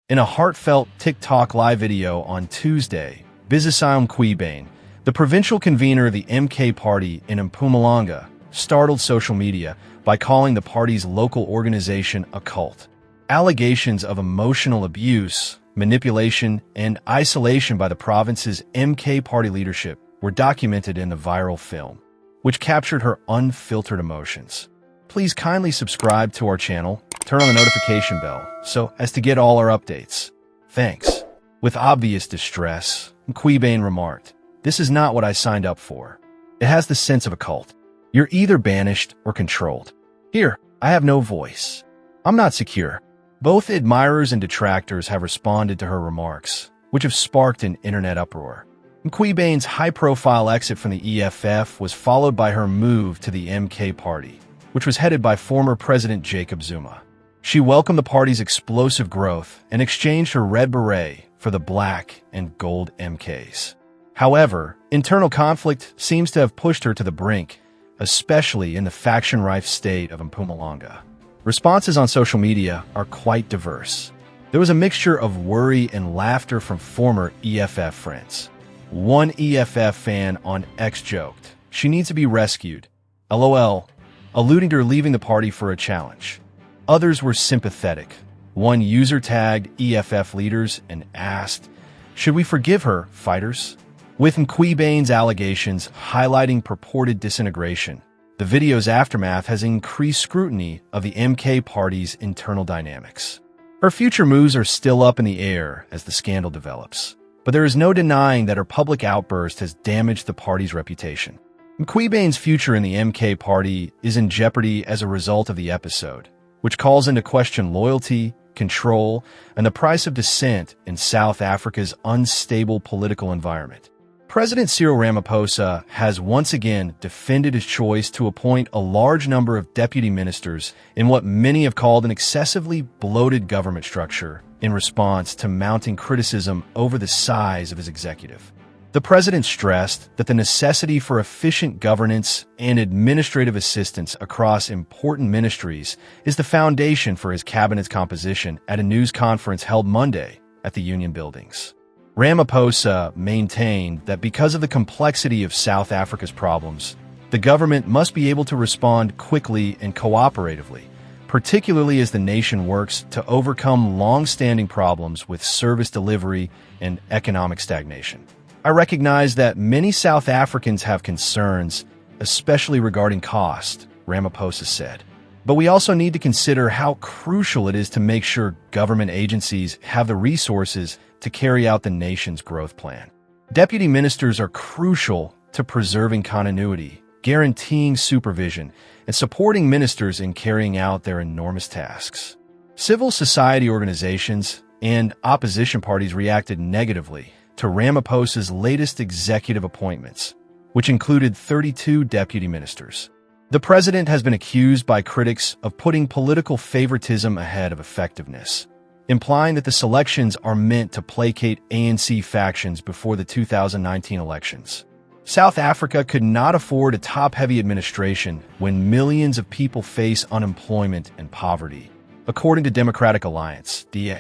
In a heartfelt TikTok live video on Tuesday, Busisiwe Mkhwebane, the provincial convener of the MK party in Mpumalanga, startled social media by calling the party's local organization a cult. Allegations of emotional abuse, manipulation, and isolation by the province's MK party leadership were documented in the viral film, which captured her unfiltered emotions. Please kindly subscribe to our channel, turn on the notification bell so as to get all our updates. Thanks. With obvious distress, Mkhwebane remarked, "This is not what I signed up for. It has the sense of a cult. You're either banished or controlled. Here, I have no voice. I'm not secure." Both admirers and detractors have responded to her remarks, which have sparked an internet uproar. Mkhwebane's high-profile exit from the EFF was followed by her move to the MK party, which was headed by former President Jacob Zuma. She welcomed the party's explosive growth and exchanged her red beret for the black and gold MKs. However, internal conflict seems to have pushed her to the brink, especially in the faction-rife state of Mpumalanga. Responses on social media are quite diverse. There was a mixture of worry and laughter from former EFF friends. One EFF fan on X joked, "She needs to be rescued. LOL," alluding to her leaving the party for a challenge. Others were sympathetic. One user tagged EFF leaders and asked, "Should we forgive her, fighters?" With Mkhwebane's allegations highlighting purported disintegration, the video's aftermath has increased scrutiny of the MK party's internal dynamics. Her future moves are still up in the air as the scandal develops, but there is no denying that her public outburst has damaged the party's reputation. Mkhwebane's future in the MK party is in jeopardy as a result of the episode, which calls into question loyalty, control, and the price of dissent in South Africa's unstable political environment. President Cyril Ramaphosa has once again defended his choice to appoint a large number of deputy ministers in what many have called an excessively bloated government structure in response to mounting criticism over the size of his executive. The president stressed that the necessity for efficient governance and administrative assistance across important ministries is the foundation for his cabinet's composition at a news conference held Monday at the Union Buildings. Ramaphosa maintained that because of the complexity of South Africa's problems, the government must be able to respond quickly and cooperatively, particularly as the nation works to overcome long-standing problems with service delivery and economic stagnation. "I recognize that many South Africans have concerns, especially regarding cost," Ramaphosa said. "But we also need to consider how crucial it is to make sure government agencies have the resources to carry out the nation's growth plan. Deputy ministers are crucial to preserving continuity, guaranteeing supervision, and supporting ministers in carrying out their enormous tasks." Civil society organizations and opposition parties reacted negatively to Ramaphosa's latest executive appointments, which included 32 deputy ministers. The president has been accused by critics of putting political favoritism ahead of effectiveness, implying that the selections are meant to placate ANC factions before the 2019 elections. South Africa could not afford a top-heavy administration when millions of people face unemployment and poverty, according to Democratic Alliance (DA)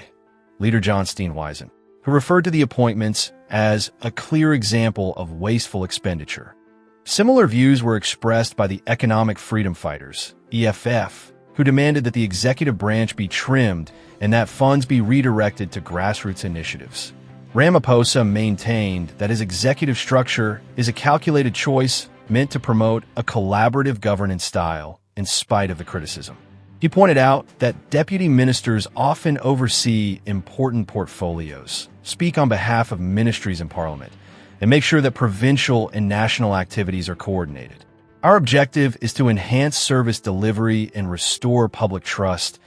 leader John Steenhuisen, who referred to the appointments as a clear example of wasteful expenditure. Similar views were expressed by the Economic Freedom Fighters, EFF, who demanded that the executive branch be trimmed and that funds be redirected to grassroots initiatives. Ramaphosa maintained that his executive structure is a calculated choice meant to promote a collaborative governance style in spite of the criticism. He pointed out that deputy ministers often oversee important portfolios, speak on behalf of ministries in parliament, and make sure that provincial and national activities are coordinated. "Our objective is to enhance service delivery and restore public trust,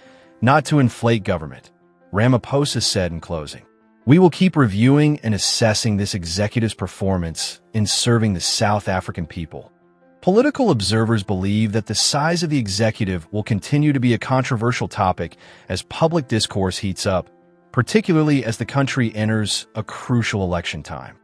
not to inflate government," Ramaphosa said in closing. "We will keep reviewing and assessing this executive's performance in serving the South African people." Political observers believe that the size of the executive will continue to be a controversial topic as public discourse heats up, particularly as the country enters a crucial election time.